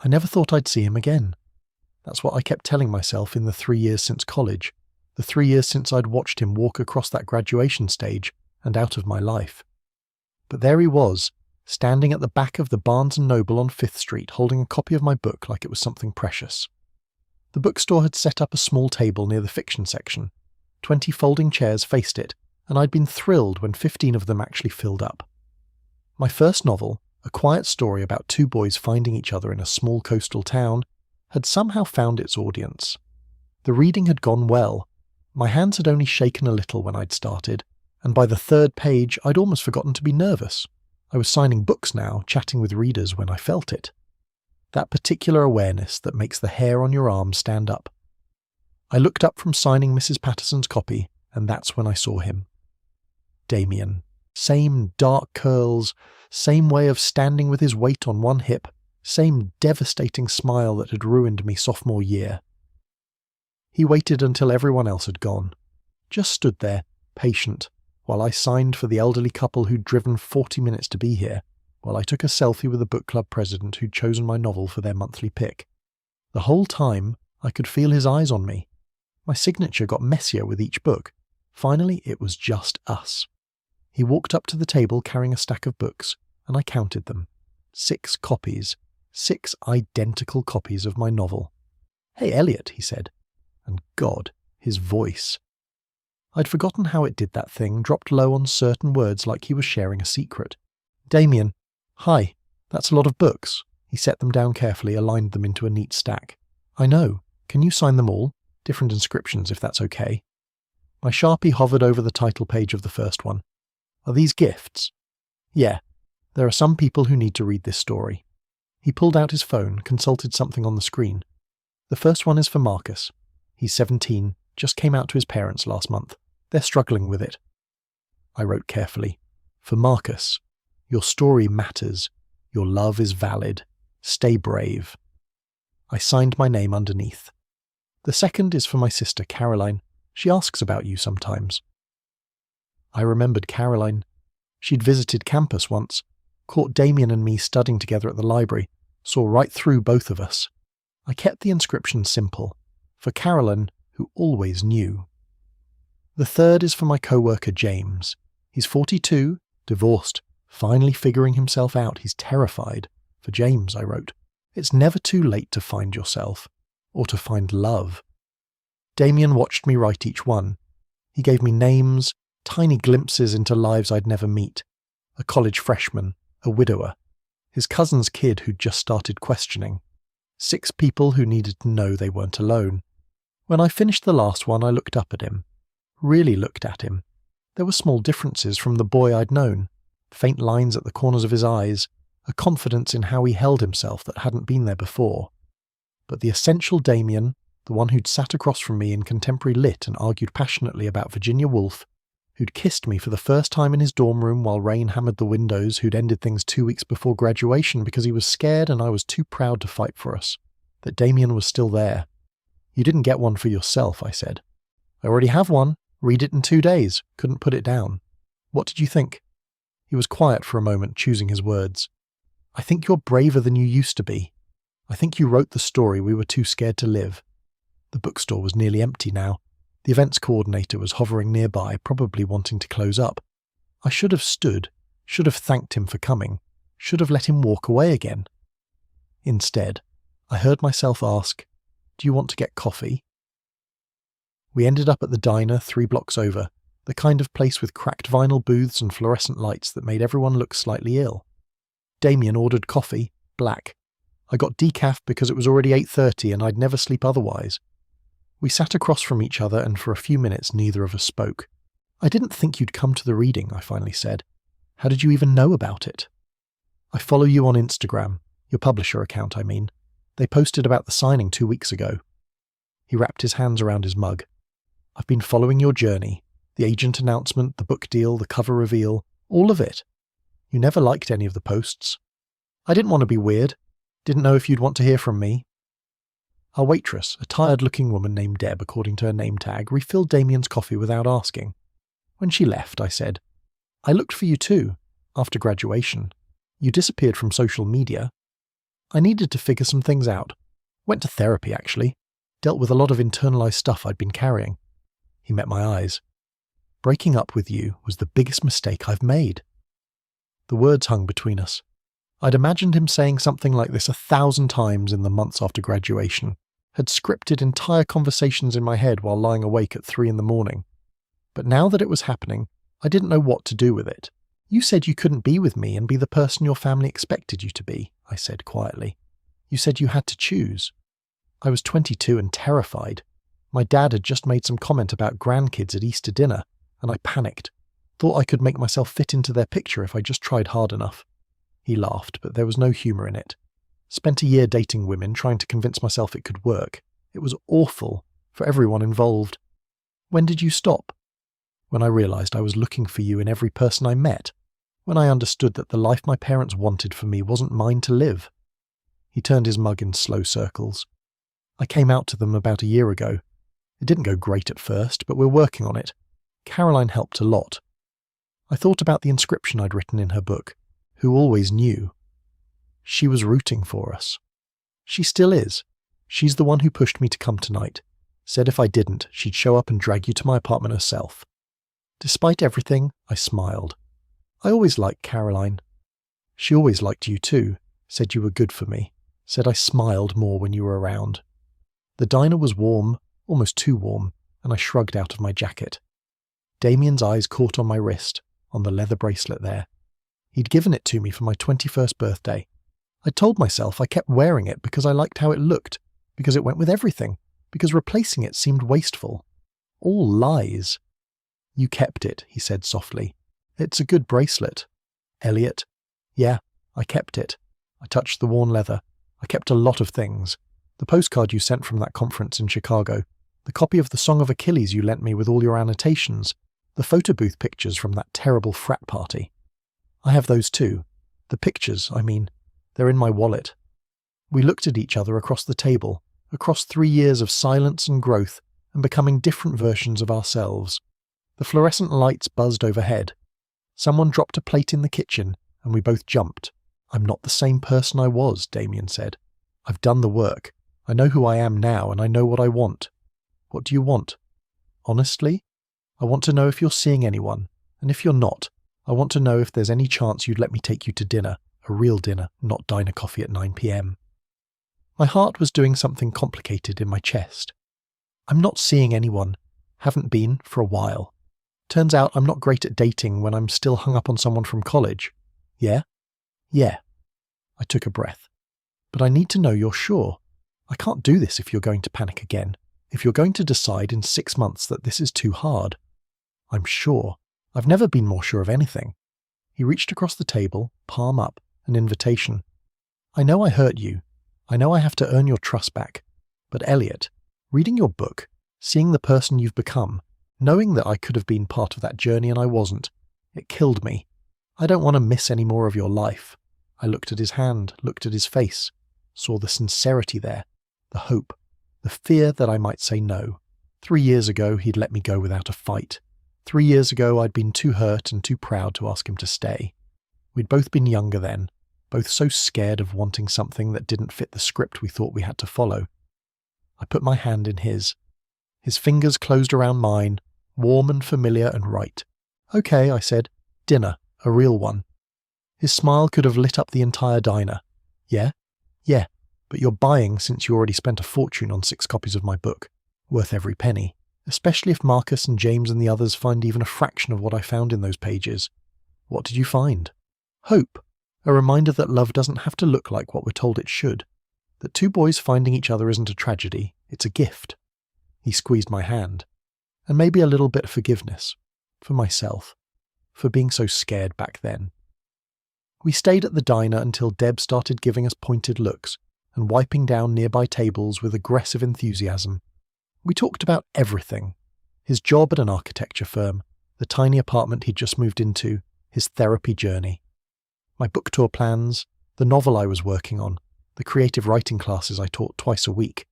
I never thought I'd see him again. That's what I kept telling myself in the 3 years since college, the 3 years since I'd watched him walk across that graduation stage and out of my life. But there he was, standing at the back of the Barnes & Noble on 5th Street holding a copy of my book like it was something precious. The bookstore had set up a small table near the fiction section. 20 folding chairs faced it, and I'd been thrilled when 15 of them actually filled up. My first novel, a quiet story about 2 boys finding each other in a small coastal town, had somehow found its audience. The reading had gone well. My hands had only shaken a little when I'd started, and by the 3rd page I'd almost forgotten to be nervous. I was signing books now, chatting with readers when I felt it. That particular awareness that makes the hair on your arm stand up. I looked up from signing Mrs. Patterson's copy, and that's when I saw him. Damien. Same dark curls, same way of standing with his weight on one hip, same devastating smile that had ruined me sophomore year. He waited until everyone else had gone. Just stood there, patient, while I signed for the elderly couple who'd driven 40 minutes to be here, while I took a selfie with the book club president who'd chosen my novel for their monthly pick. The whole time, I could feel his eyes on me. My signature got messier with each book. Finally, it was just us. He walked up to the table carrying a stack of books, and I counted them. 6 copies. 6 identical copies of my novel. "Hey, Elliot," he said. And God, his voice. I'd forgotten how it did that thing, dropped low on certain words like he was sharing a secret. "Damien, hi, that's a lot of books." He set them down carefully, aligned them into a neat stack. "I know. Can you sign them all? Different inscriptions, if that's okay." My Sharpie hovered over the title page of the first one. "Are these gifts?" "Yeah. There are some people who need to read this story." He pulled out his phone, consulted something on the screen. "The first one is for Marcus. He's 17, just came out to his parents last month. They're struggling with it." I wrote carefully, "For Marcus, your story matters. Your love is valid. Stay brave." I signed my name underneath. "The second is for my sister Caroline. She asks about you sometimes." I remembered Caroline. She'd visited campus once, caught Damien and me studying together at the library, saw right through both of us. I kept the inscription simple, for Caroline, who always knew. The third is for my co-worker James. He's 42, divorced, finally figuring himself out. He's terrified. For James, I wrote, "It's never too late to find yourself, or to find love." Damien watched me write each one. He gave me names, tiny glimpses into lives I'd never meet. A college freshman, a widower, his cousin's kid who'd just started questioning. 6 people who needed to know they weren't alone. When I finished the last one, I looked up at him. Really looked at him. There were small differences from the boy I'd known. Faint lines at the corners of his eyes, a confidence in how he held himself that hadn't been there before. But the essential Damien, the one who'd sat across from me in contemporary lit and argued passionately about Virginia Woolf, who'd kissed me for the first time in his dorm room while rain hammered the windows, who'd ended things 2 weeks before graduation because he was scared and I was too proud to fight for us, that Damien was still there. "You didn't get one for yourself," I said. "I already have one. Read it in 2 days. Couldn't put it down. What did you think?" He was quiet for a moment, choosing his words. "I think you're braver than you used to be. I think you wrote the story we were too scared to live." The bookstore was nearly empty now. The events coordinator was hovering nearby, probably wanting to close up. I should have stood, should have thanked him for coming, should have let him walk away again. Instead, I heard myself ask, "Do you want to get coffee?" We ended up at the diner 3 blocks over, the kind of place with cracked vinyl booths and fluorescent lights that made everyone look slightly ill. Damien ordered coffee, black. I got decaf because it was already 8:30 and I'd never sleep otherwise. We sat across from each other and for a few minutes neither of us spoke. "I didn't think you'd come to the reading," I finally said. "How did you even know about it?" "I follow you on Instagram, your publisher account, I mean. They posted about the signing 2 weeks ago." He wrapped his hands around his mug. "I've been following your journey, the agent announcement, the book deal, the cover reveal, all of it. You never liked any of the posts. I didn't want to be weird. Didn't know if you'd want to hear from me." Our waitress, a tired-looking woman named Deb according to her name tag, refilled Damien's coffee without asking. When she left, I said, "I looked for you too, after graduation. You disappeared from social media." I needed to figure some things out. Went to therapy, actually. Dealt with a lot of internalized stuff I'd been carrying. He met my eyes. Breaking up with you was the biggest mistake I've made. The words hung between us. I'd imagined him saying something like this 1,000 times in the months after graduation, had scripted entire conversations in my head while lying awake at 3 a.m. But now that it was happening, I didn't know what to do with it. You said you couldn't be with me and be the person your family expected you to be, I said quietly. You said you had to choose. I was 22 and terrified. My dad had just made some comment about grandkids at Easter dinner, and I panicked. Thought I could make myself fit into their picture if I just tried hard enough. He laughed, but there was no humour in it. Spent a year dating women, trying to convince myself it could work. It was awful, for everyone involved. When did you stop? When I realised I was looking for you in every person I met. When I understood that the life my parents wanted for me wasn't mine to live. He turned his mug in slow circles. I came out to them about a year ago. It didn't go great at first, but we're working on it. Caroline helped a lot. I thought about the inscription I'd written in her book, Who Always Knew. She was rooting for us. She still is. She's the one who pushed me to come tonight. Said if I didn't, she'd show up and drag you to my apartment herself. Despite everything, I smiled. I always liked Caroline. She always liked you too, said you were good for me, said I smiled more when you were around. The diner was warm, almost too warm, and I shrugged out of my jacket. Damien's eyes caught on my wrist, on the leather bracelet there. He'd given it to me for my 21st birthday. I told myself I kept wearing it because I liked how it looked, because it went with everything, because replacing it seemed wasteful. All lies. You kept it, he said softly. It's a good bracelet. Elliot. Yeah, I kept it. I touched the worn leather. I kept a lot of things. The postcard you sent from that conference in Chicago, the copy of the Song of Achilles you lent me with all your annotations, the photo booth pictures from that terrible frat party. I have those too. The pictures, I mean. They're in my wallet. We looked at each other across the table, across 3 years of silence and growth, and becoming different versions of ourselves. The fluorescent lights buzzed overhead. Someone dropped a plate in the kitchen, and we both jumped. I'm not the same person I was, Damien said. I've done the work. I know who I am now, and I know what I want. What do you want? Honestly? I want to know if you're seeing anyone, and if you're not, I want to know if there's any chance you'd let me take you to dinner, a real dinner, not diner coffee at 9 p.m. My heart was doing something complicated in my chest. I'm not seeing anyone. Haven't been for a while. Turns out I'm not great at dating when I'm still hung up on someone from college. Yeah? Yeah. I took a breath. But I need to know you're sure. I can't do this if you're going to panic again. If you're going to decide in 6 months that this is too hard. I'm sure. I've never been more sure of anything. He reached across the table, palm up, an invitation. I know I hurt you. I know I have to earn your trust back. But Elliot, reading your book, seeing the person you've become, knowing that I could have been part of that journey and I wasn't, it killed me. I don't want to miss any more of your life. I looked at his hand, looked at his face, saw the sincerity there, the hope, the fear that I might say no. 3 years ago, he'd let me go without a fight. 3 years ago, I'd been too hurt and too proud to ask him to stay. We'd both been younger then, both so scared of wanting something that didn't fit the script we thought we had to follow. I put my hand in his. His fingers closed around mine, warm and familiar and right. Okay, I said. Dinner, a real one. His smile could have lit up the entire diner. Yeah? Yeah, but you're buying since you already spent a fortune on 6 copies of my book. Worth every penny. Especially if Marcus and James and the others find even a fraction of what I found in those pages. What did you find? Hope. A reminder that love doesn't have to look like what we're told it should. That 2 boys finding each other isn't a tragedy, it's a gift. He squeezed my hand. And maybe a little bit of forgiveness. For myself. For being so scared back then. We stayed at the diner until Deb started giving us pointed looks and wiping down nearby tables with aggressive enthusiasm. We talked about everything. His job at an architecture firm, the tiny apartment he'd just moved into, his therapy journey. My book tour plans, the novel I was working on, the creative writing classes I taught twice a week.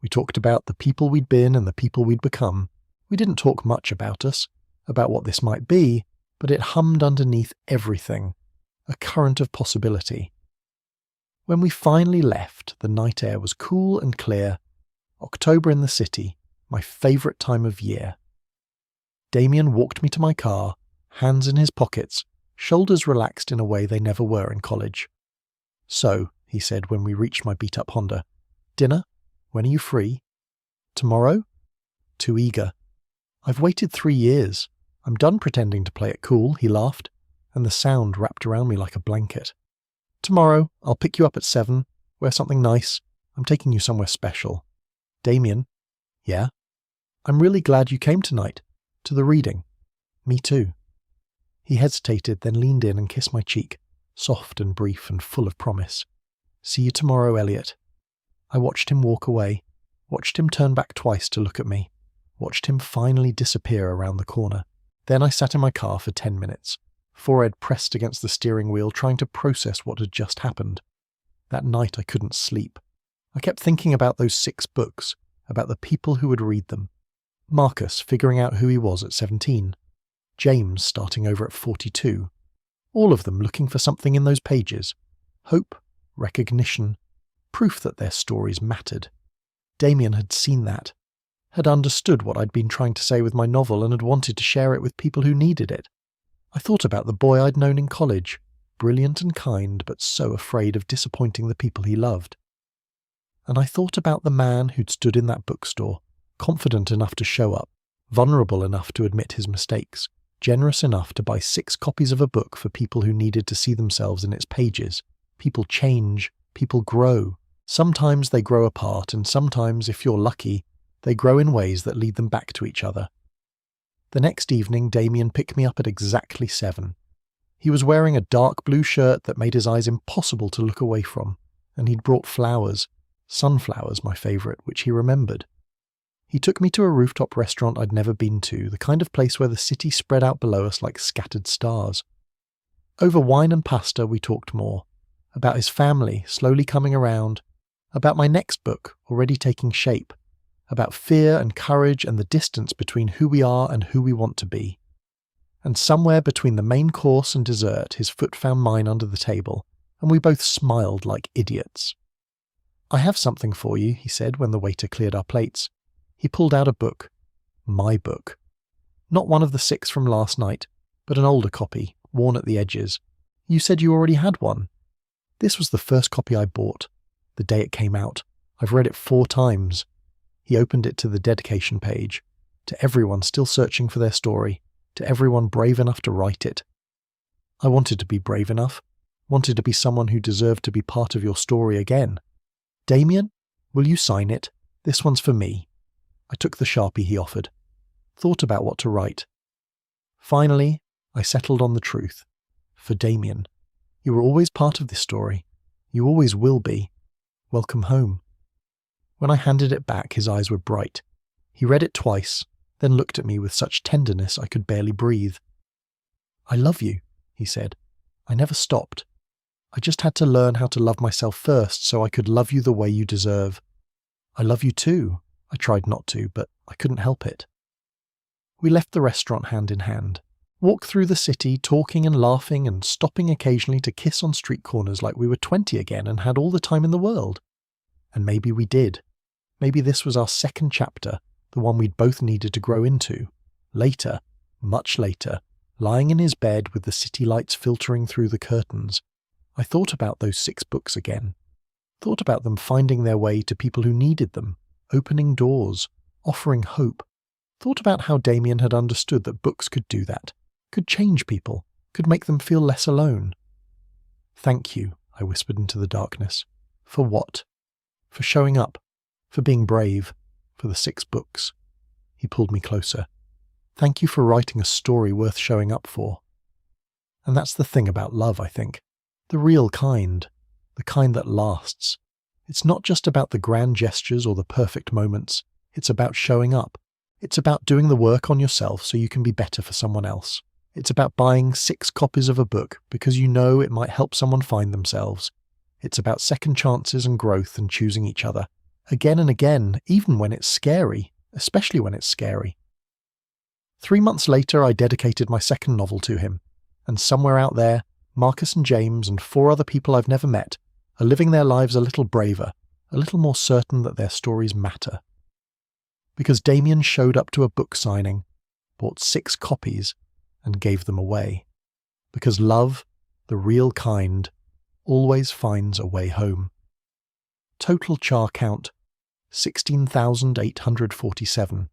We talked about the people we'd been and the people we'd become. We didn't talk much about us, about what this might be, but it hummed underneath everything. A current of possibility. When we finally left, the night air was cool and clear. October in the city, my favourite time of year. Damien walked me to my car, hands in his pockets, shoulders relaxed in a way they never were in college. "So," he said when we reached my beat-up Honda, "dinner? When are you free?" "Tomorrow?" Too eager. "I've waited 3 years. I'm done pretending to play it cool," he laughed, and the sound wrapped around me like a blanket. "Tomorrow, I'll pick you up at 7, wear something nice. I'm taking you somewhere special." "Damien?" "Yeah?" "I'm really glad you came tonight. To the reading." "Me too." He hesitated, then leaned in and kissed my cheek, soft and brief and full of promise. "See you tomorrow, Elliot." I watched him walk away, watched him turn back twice to look at me, watched him finally disappear around the corner. Then I sat in my car for 10 minutes, forehead pressed against the steering wheel, trying to process what had just happened. That night I couldn't sleep. I kept thinking about those 6 books, about the people who would read them. Marcus figuring out who he was at 17. James starting over at 42. All of them looking for something in those pages. Hope, recognition, proof that their stories mattered. Damien had seen that, had understood what I'd been trying to say with my novel and had wanted to share it with people who needed it. I thought about the boy I'd known in college, brilliant and kind, but so afraid of disappointing the people he loved. And I thought about the man who'd stood in that bookstore, confident enough to show up, vulnerable enough to admit his mistakes, generous enough to buy 6 copies of a book for people who needed to see themselves in its pages. People change, people grow. Sometimes they grow apart, and sometimes, if you're lucky, they grow in ways that lead them back to each other. The next evening, Damien picked me up at exactly 7. He was wearing a dark blue shirt that made his eyes impossible to look away from, and he'd brought flowers, sunflowers my favourite, which he remembered. He took me to a rooftop restaurant I'd never been to, the kind of place where the city spread out below us like scattered stars. Over wine and pasta we talked more, about his family slowly coming around, about my next book already taking shape, about fear and courage and the distance between who we are and who we want to be. And somewhere between the main course and dessert, his foot found mine under the table, and we both smiled like idiots. "I have something for you," he said when the waiter cleared our plates. He pulled out a book. My book. Not one of the 6 from last night, but an older copy, worn at the edges. "You said you already had one." This was the first copy I bought, the day it came out. I've read it 4 times. He opened it to the dedication page, to everyone still searching for their story, to everyone brave enough to write it. I wanted to be brave enough, wanted to be someone who deserved to be part of your story again. "Damien, will you sign it? This one's for me." I took the Sharpie he offered, thought about what to write. Finally, I settled on the truth. For Damien. You were always part of this story. You always will be. Welcome home. When I handed it back, his eyes were bright. He read it twice, then looked at me with such tenderness I could barely breathe. "I love you," he said. "I never stopped. I just had to learn how to love myself first so I could love you the way you deserve. I love you too." I tried not to, but I couldn't help it. We left the restaurant hand in hand, walked through the city talking and laughing and stopping occasionally to kiss on street corners like we were 20 again and had all the time in the world. And maybe we did. Maybe this was our second chapter, the one we'd both needed to grow into. Later, much later, lying in his bed with the city lights filtering through the curtains, I thought about those 6 books again. Thought about them finding their way to people who needed them, opening doors, offering hope. Thought about how Damien had understood that books could do that, could change people, could make them feel less alone. "Thank you," I whispered into the darkness. "For what?" "For showing up, for being brave, for the 6 books." He pulled me closer. "Thank you for writing a story worth showing up for." And that's the thing about love, I think. The real kind. The kind that lasts. It's not just about the grand gestures or the perfect moments. It's about showing up. It's about doing the work on yourself so you can be better for someone else. It's about buying 6 copies of a book because you know it might help someone find themselves. It's about second chances and growth and choosing each other. Again and again, even when it's scary, especially when it's scary. 3 months later, I dedicated my second novel to him. And somewhere out there, Marcus and James and 4 other people I've never met are living their lives a little braver, a little more certain that their stories matter. Because Damien showed up to a book signing, bought 6 copies, and gave them away. Because love, the real kind, always finds a way home. Total char count, 16,847.